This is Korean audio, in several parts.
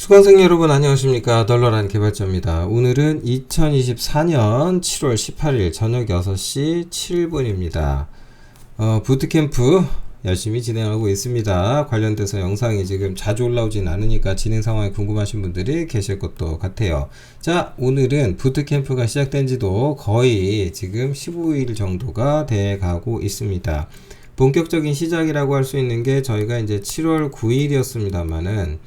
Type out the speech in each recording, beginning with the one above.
수강생 여러분 안녕하십니까. 덜러란 개발자입니다. 오늘은 2024년 7월 18일 저녁 6시 7분입니다. 부트캠프 열심히 진행하고 있습니다. 관련돼서 영상이 지금 자주 올라오진 않으니까 진행 상황이 궁금하신 분들이 계실 것도 같아요. 자, 오늘은 부트캠프가 시작된 지도 거의 지금 15일 정도가 돼 가고 있습니다. 본격적인 시작이라고 할 수 있는 게 저희가 이제 7월 9일이었습니다만은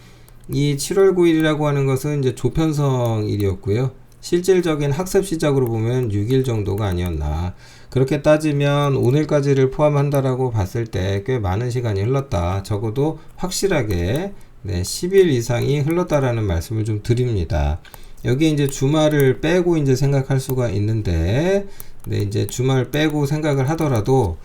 이 7월 9일이라고 하는 것은 이제 조편성일이었고요. 실질적인 학습 시작으로 보면 6일 정도가 아니었나. 그렇게 따지면 오늘까지를 포함한다라고 봤을 때 꽤 많은 시간이 흘렀다. 적어도 확실하게 10일 이상이 흘렀다라는 말씀을 좀 드립니다. 여기 이제 주말을 빼고 이제 생각할 수가 있는데, 이제 주말 빼고 생각을 하더라도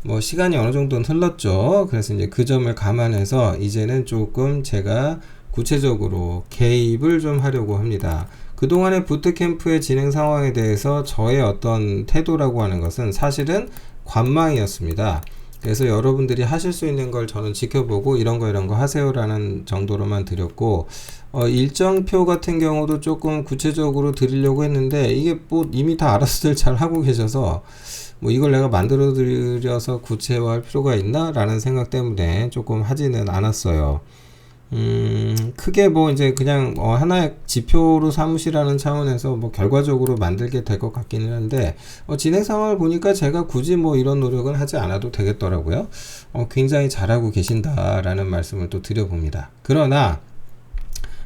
뭐 시간이 어느 정도는 흘렀죠. 그래서 이제 그 점을 감안해서 이제는 조금 제가 구체적으로 개입을 좀 하려고 합니다. 그동안의 부트캠프의 진행 상황에 대해서 저의 어떤 태도라고 하는 것은 사실은 관망이었습니다. 그래서 여러분들이 하실 수 있는 걸 저는 지켜보고 이런 거 하세요라는 정도로만 드렸고, 일정표 같은 경우도 조금 구체적으로 드리려고 했는데 이게 뭐 이미 다 알아서들 잘 하고 계셔서 뭐 이걸 내가 만들어 드려서 구체화할 필요가 있나? 라는 생각 때문에 조금 하지는 않았어요. 크게 뭐 이제 그냥 하나의 지표로 삼으시라는 차원에서 뭐 결과적으로 만들게 될 것 같기는 한데 진행 상황을 보니까 제가 굳이 뭐 이런 노력은 하지 않아도 되겠더라고요. 굉장히 잘하고 계신다라는 말씀을 또 드려봅니다. 그러나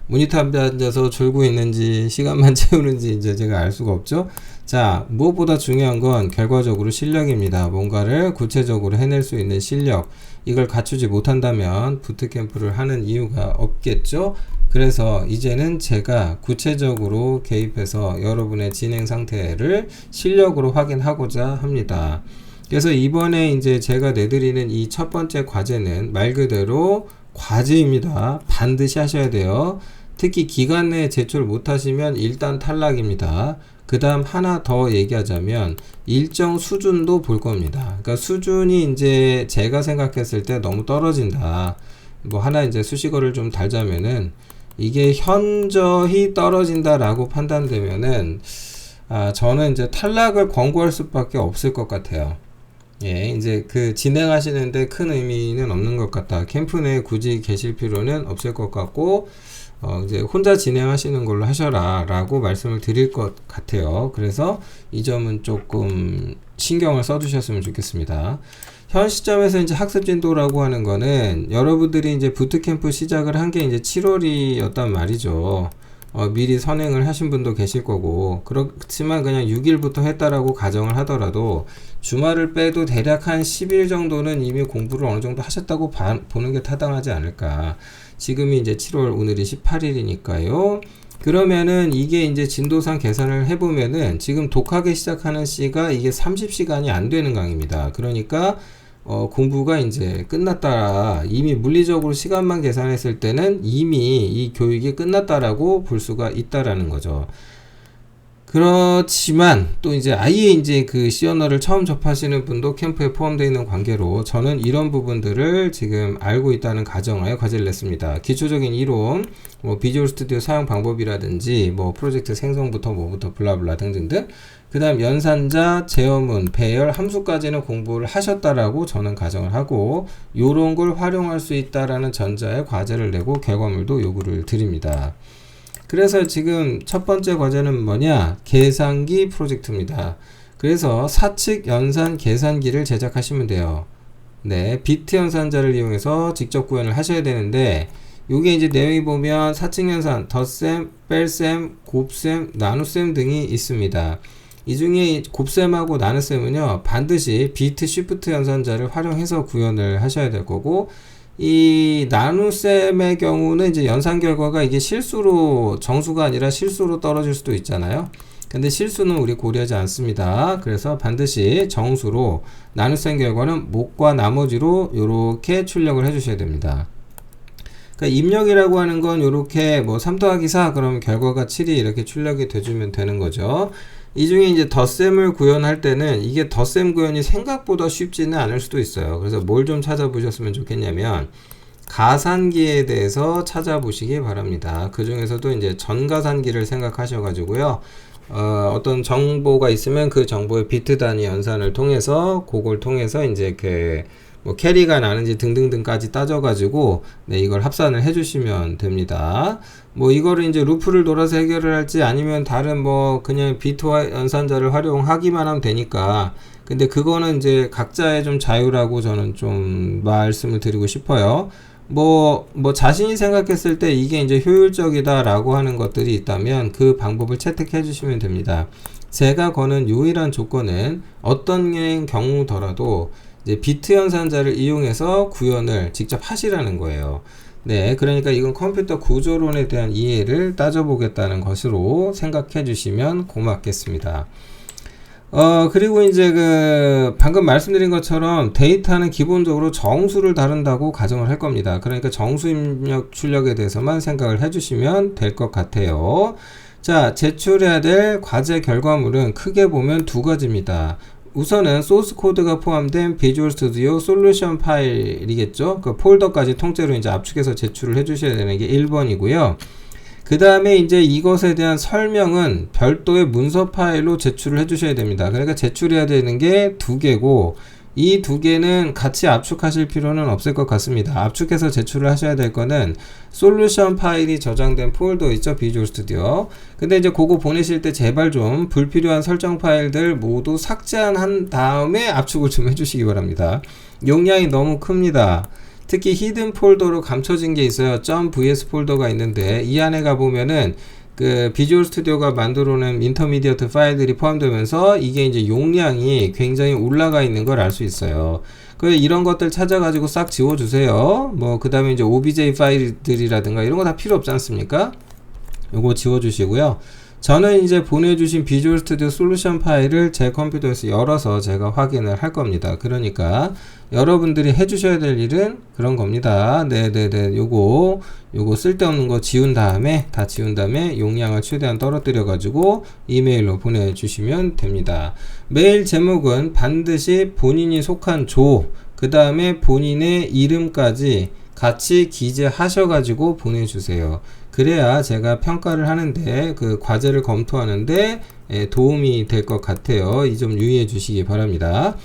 모니터 앞에 앉아서 졸고 있는지 시간만 채우는지 이제 제가 알 수가 없죠. 자, 무엇보다 중요한 건 결과적으로 실력입니다. 뭔가를 구체적으로 해낼 수 있는 실력, 이걸 갖추지 못한다면 부트캠프를 하는 이유가 없겠죠. 그래서 이제는 제가 구체적으로 개입해서 여러분의 진행 상태를 실력으로 확인하고자 합니다. 그래서 이번에 이제 제가 내드리는 이 첫 번째 과제는 말 그대로 과제입니다. 반드시 하셔야 돼요. 특히 기간 내에 제출 못하시면 일단 탈락입니다. 그 다음 하나 더 얘기하자면 일정 수준도 볼 겁니다. 그러니까 수준이 이제 제가 생각했을 때 너무 떨어진다. 뭐 하나 이제 수식어를 좀 달자면은 이게 현저히 떨어진다라고 판단되면은 저는 이제 탈락을 권고할 수밖에 없을 것 같아요. 예, 이제 그 진행하시는데 큰 의미는 없는 것 같다. 캠프 내에 굳이 계실 필요는 없을 것 같고, 이제 혼자 진행하시는 걸로 하셔라 라고 말씀을 드릴 것 같아요. 그래서 이 점은 조금 신경을 써두셨으면 좋겠습니다. 현 시점에서 이제 학습 진도라고 하는 거는 여러분들이 이제 부트캠프 시작을 한 게 이제 7월이었단 말이죠. 미리 선행을 하신 분도 계실 거고, 그렇지만 그냥 6일부터 했다라고 가정을 하더라도 주말을 빼도 대략 한 10일 정도는 이미 공부를 어느 정도 하셨다고 보는 게 타당하지 않을까. 지금이 이제 7월, 오늘이 18일이니까요. 그러면은 이게 이제 진도상 계산을 해보면은 지금 독하게 시작하는 C가 이게 30시간이 안 되는 강의입니다. 그러니까 공부가 이제 끝났다. 이미 물리적으로 시간만 계산했을 때는 이미 이 교육이 끝났다라고 볼 수가 있다라는 거죠. 그렇지만 또 이제 아예 이제 그 C 언어를 처음 접하시는 분도 캠프에 포함되어 있는 관계로 저는 이런 부분들을 지금 알고 있다는 가정하에 과제를 냈습니다. 기초적인 이론, 뭐 비주얼 스튜디오 사용 방법이라든지 뭐 프로젝트 생성부터 뭐부터 블라블라 등등등. 그 다음 연산자, 제어문, 배열, 함수까지는 공부를 하셨다라고 저는 가정을 하고 요런 걸 활용할 수 있다라는 전자의 과제를 내고 결과물도 요구를 드립니다. 그래서 지금 첫 번째 과제는 뭐냐? 계산기 프로젝트입니다. 그래서 사측 연산 계산기를 제작하시면 돼요. 네, 비트 연산자를 이용해서 직접 구현을 하셔야 되는데 요게 이제 내용이 보면 사측 연산, 덧셈, 뺄셈, 곱셈, 나눗셈 등이 있습니다. 이 중에 곱셈하고 나눗셈은요 반드시 비트 쉬프트 연산자를 활용해서 구현을 하셔야 될 거고, 이 나눗셈의 경우는 이제 연산 결과가 이게 실수로 정수가 아니라 실수로 떨어질 수도 있잖아요. 근데 실수는 우리 고려하지 않습니다. 그래서 반드시 정수로 나눗셈 결과는 목과 나머지로 이렇게 출력을 해 주셔야 됩니다. 그러니까 입력이라고 하는 건 이렇게 뭐 3 더하기 4 그러면 결과가 7이 이렇게 출력이 돼주면 되는 거죠. 이 중에 이제 덧셈을 구현할 때는 이게 덧셈 구현이 생각보다 쉽지는 않을 수도 있어요. 그래서 뭘 좀 찾아보셨으면 좋겠냐면 가산기에 대해서 찾아보시기 바랍니다. 그 중에서도 이제 전가산기를 생각하셔가지고요. 어떤 정보가 있으면 그 정보의 비트 단위 연산을 통해서 그걸 통해서 이제 뭐 캐리가 나는지 등등등까지 따져가지고 네, 이걸 합산을 해주시면 됩니다. 뭐 이거를 이제 루프를 돌아서 해결을 할지 아니면 다른 뭐 그냥 비트 연산자를 활용하기만 하면 되니까. 근데 그거는 이제 각자의 좀 자유라고 저는 좀 말씀을 드리고 싶어요. 뭐 자신이 생각했을 때 이게 이제 효율적이다라고 하는 것들이 있다면 그 방법을 채택해 주시면 됩니다. 제가 거는 유일한 조건은 어떤 경우더라도 이제 비트 연산자를 이용해서 구현을 직접 하시라는 거예요. 네, 그러니까 이건 컴퓨터 구조론에 대한 이해를 따져보겠다는 것으로 생각해 주시면 고맙겠습니다. 그리고 이제 방금 말씀드린 것처럼 데이터는 기본적으로 정수를 다룬다고 가정을 할 겁니다. 그러니까 정수 입력 출력에 대해서만 생각을 해주시면 될 것 같아요. 자, 제출해야 될 과제 결과물은 크게 보면 두 가지입니다. 우선은 소스 코드가 포함된 비주얼 스튜디오 솔루션 파일이겠죠. 그 폴더까지 통째로 이제 압축해서 제출을 해주셔야 되는 게 1번이고요. 그 다음에 이제 이것에 대한 설명은 별도의 문서 파일로 제출을 해주셔야 됩니다. 그러니까 제출해야 되는 게 두 개고, 이 두 개는 같이 압축하실 필요는 없을 것 같습니다. 압축해서 제출을 하셔야 될 거는 솔루션 파일이 저장된 폴더 있죠, 비주얼 스튜디오. 근데 이제 그거 보내실 때 제발 좀 불필요한 설정 파일들 모두 삭제한 다음에 압축을 좀 해주시기 바랍니다. 용량이 너무 큽니다. 특히 히든 폴더로 감춰진 게 있어요. .vs 폴더가 있는데 이 안에 가보면은 그 비주얼 스튜디오가 만들어낸 인터미디어트 파일들이 포함되면서 이게 이제 용량이 굉장히 올라가 있는 걸 알 수 있어요. 그래서 이런 것들 찾아가지고 싹 지워주세요. 뭐 그 다음에 이제 obj 파일들이라든가 이런 거 다 필요 없지 않습니까? 요거 지워주시고요. 저는 이제 보내주신 비주얼 스튜디오 솔루션 파일을 제 컴퓨터에서 열어서 제가 확인을 할 겁니다. 그러니까 여러분들이 해주셔야 될 일은 그런 겁니다. 네네네. 요거 쓸데없는 거 다 지운 다음에 용량을 최대한 떨어뜨려 가지고 이메일로 보내주시면 됩니다. 메일 제목은 반드시 본인이 속한 조, 그 다음에 본인의 이름까지 같이 기재하셔가지고 보내주세요. 그래야 제가 평가를 하는데 그 과제를 검토하는데 도움이 될 것 같아요. 이 점 유의해 주시기 바랍니다.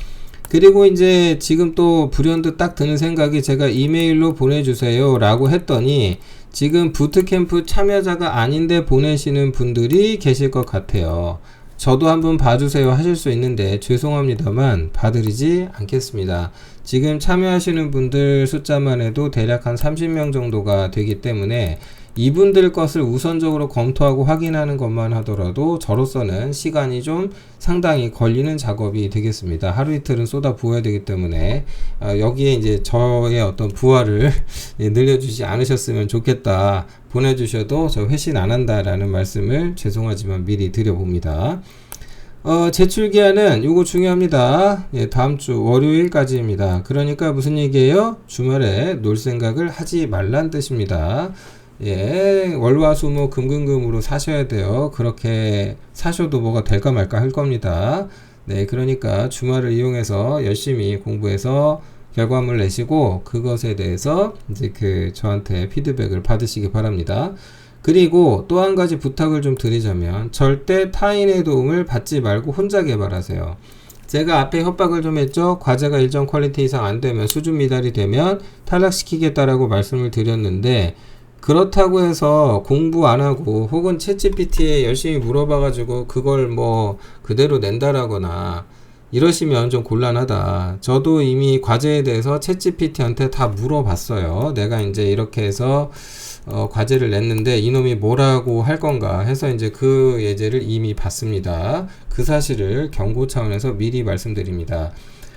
그리고 이제 지금 또 불현듯 딱 드는 생각이 제가 이메일로 보내주세요 라고 했더니 지금 부트캠프 참여자가 아닌데 보내시는 분들이 계실 것 같아요. 저도 한번 봐주세요 하실 수 있는데 죄송합니다만 봐드리지 않겠습니다. 지금 참여하시는 분들 숫자만 해도 대략 한 30명 정도가 되기 때문에 이분들 것을 우선적으로 검토하고 확인하는 것만 하더라도 저로서는 시간이 좀 상당히 걸리는 작업이 되겠습니다. 하루 이틀은 쏟아 부어야 되기 때문에 여기에 이제 저의 어떤 부하를 늘려주지 않으셨으면 좋겠다. 보내주셔도 저 회신 안 한다라는 말씀을 죄송하지만 미리 드려봅니다. 제출기한은 요거 중요합니다. 다음 주 월요일까지입니다. 그러니까 무슨 얘기예요? 주말에 놀 생각을 하지 말란 뜻입니다. 월화수목 금금금으로 사셔야 돼요. 그렇게 사셔도 뭐가 될까 말까 할 겁니다. 네, 그러니까 주말을 이용해서 열심히 공부해서 결과물 내시고 그것에 대해서 이제 저한테 피드백을 받으시기 바랍니다. 그리고 또 한 가지 부탁을 좀 드리자면 절대 타인의 도움을 받지 말고 혼자 개발하세요. 제가 앞에 협박을 좀 했죠. 과제가 일정 퀄리티 이상 안 되면 수준 미달이 되면 탈락시키겠다라고 말씀을 드렸는데 그렇다고 해서 공부 안 하고 혹은 챗GPT에 열심히 물어봐가지고 그걸 뭐 그대로 낸다라거나 이러시면 좀 곤란하다. 저도 이미 과제에 대해서 챗GPT한테 다 물어봤어요. 내가 이제 이렇게 해서 과제를 냈는데 이놈이 뭐라고 할 건가 해서 이제 그 예제를 이미 봤습니다. 그 사실을 경고 차원에서 미리 말씀드립니다.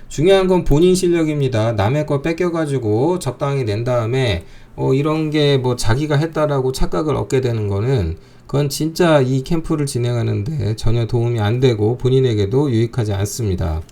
중요한 건 본인 실력입니다. 남의 거 뺏겨가지고 적당히 낸 다음에 이런 게 뭐 자기가 했다라고 착각을 얻게 되는 거는 그건 진짜 이 캠프를 진행하는데 전혀 도움이 안 되고 본인에게도 유익하지 않습니다.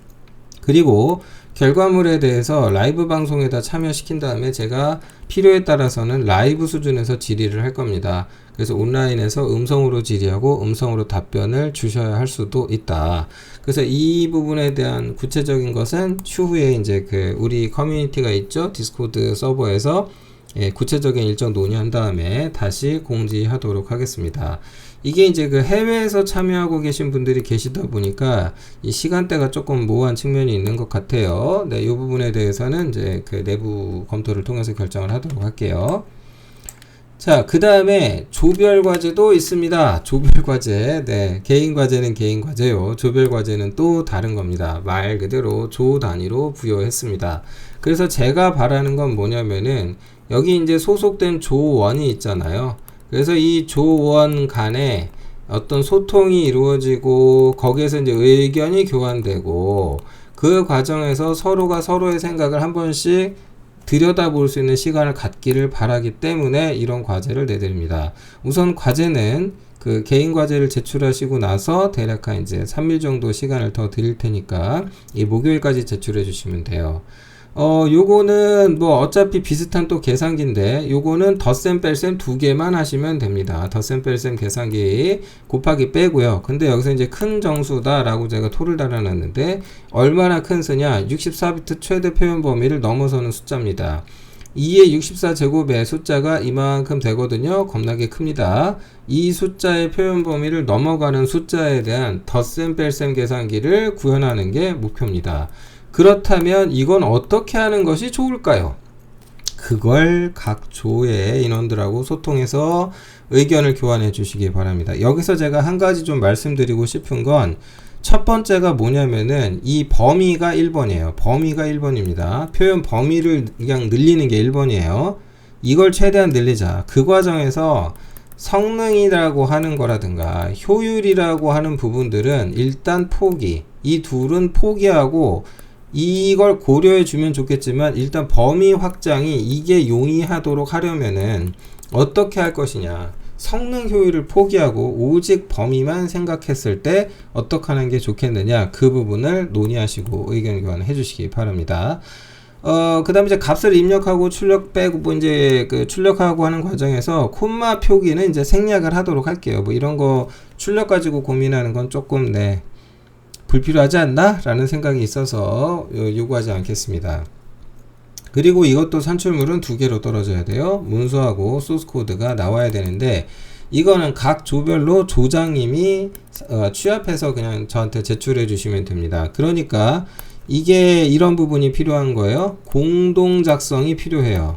그리고 결과물에 대해서 라이브 방송에다 참여시킨 다음에 제가 필요에 따라서는 라이브 수준에서 질의를 할 겁니다. 그래서 온라인에서 음성으로 질의하고 음성으로 답변을 주셔야 할 수도 있다. 그래서 이 부분에 대한 구체적인 것은 추후에 이제 우리 커뮤니티가 있죠. 디스코드 서버에서 예, 구체적인 일정 논의한 다음에 다시 공지하도록 하겠습니다. 이게 이제 그 해외에서 참여하고 계신 분들이 계시다 보니까 이 시간대가 조금 모호한 측면이 있는 것 같아요. 네, 이 부분에 대해서는 이제 그 내부 검토를 통해서 결정을 하도록 할게요. 자, 그 다음에 조별 과제도 있습니다. 조별 과제. 네, 개인 과제는 개인 과제요. 조별 과제는 또 다른 겁니다. 말 그대로 조 단위로 부여했습니다. 그래서 제가 바라는 건 뭐냐면은 여기 이제 소속된 조원이 있잖아요. 그래서 이 조원 간에 어떤 소통이 이루어지고 거기에서 이제 의견이 교환되고 그 과정에서 서로가 서로의 생각을 한 번씩 들여다볼 수 있는 시간을 갖기를 바라기 때문에 이런 과제를 내드립니다. 우선 과제는 그 개인 과제를 제출하시고 나서 대략 한 이제 3일 정도 시간을 더 드릴 테니까 이 목요일까지 제출해 주시면 돼요. 요거는 뭐 어차피 비슷한 또 계산기인데 요거는 덧셈 뺄셈 두 개만 하시면 됩니다. 덧셈 뺄셈 계산기 곱하기 빼고요. 근데 여기서 이제 큰 정수다 라고 제가 토를 달아놨는데 얼마나 큰 수냐, 64비트 최대 표현 범위를 넘어서는 숫자입니다. 2의 64제곱의 숫자가 이만큼 되거든요. 겁나게 큽니다. 이 숫자의 표현 범위를 넘어가는 숫자에 대한 덧셈 뺄셈 계산기를 구현하는 게 목표입니다. 그렇다면 이건 어떻게 하는 것이 좋을까요? 그걸 각 조의 인원들하고 소통해서 의견을 교환해 주시기 바랍니다. 여기서 제가 한 가지 좀 말씀드리고 싶은 건 첫 번째가 뭐냐면은 이 범위가 1번이에요. 범위가 1번입니다. 표현 범위를 그냥 늘리는 게 1번이에요. 이걸 최대한 늘리자. 그 과정에서 성능이라고 하는 거라든가 효율이라고 하는 부분들은 일단 포기. 이 둘은 포기하고 이걸 고려해 주면 좋겠지만 일단 범위 확장이 이게 용이하도록 하려면은 어떻게 할 것이냐, 성능 효율을 포기하고 오직 범위만 생각했을 때 어떻게 하는 게 좋겠느냐, 그 부분을 논의하시고 의견 교환해 주시기 바랍니다. 그 다음에 이제 값을 입력하고 출력 빼고 뭐 이제 그 출력하고 하는 과정에서 콤마 표기는 이제 생략을 하도록 할게요. 뭐 이런 거 출력 가지고 고민하는 건 조금 불필요하지 않나? 라는 생각이 있어서 요구하지 않겠습니다. 그리고 이것도 산출물은 두 개로 떨어져야 돼요. 문서하고 소스 코드가 나와야 되는데 이거는 각 조별로 조장님이 취합해서 그냥 저한테 제출해 주시면 됩니다. 그러니까 이게 이런 부분이 필요한 거예요. 공동 작성이 필요해요.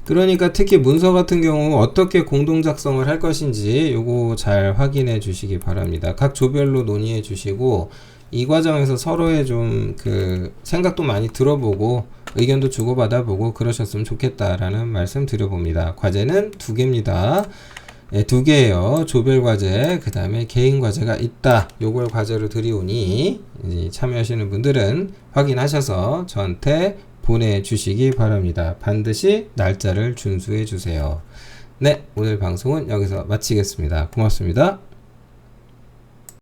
그러니까 특히 문서 같은 경우 어떻게 공동 작성을 할 것인지 요거 잘 확인해 주시기 바랍니다. 각 조별로 논의해 주시고 이 과정에서 서로의 좀 그 생각도 많이 들어보고 의견도 주고받아보고 그러셨으면 좋겠다라는 말씀 드려봅니다. 과제는 두 개입니다. 네, 두 개예요. 조별 과제, 그 다음에 개인 과제가 있다. 요걸 과제로 드리오니 참여하시는 분들은 확인하셔서 저한테 보내주시기 바랍니다. 반드시 날짜를 준수해 주세요. 네, 오늘 방송은 여기서 마치겠습니다. 고맙습니다.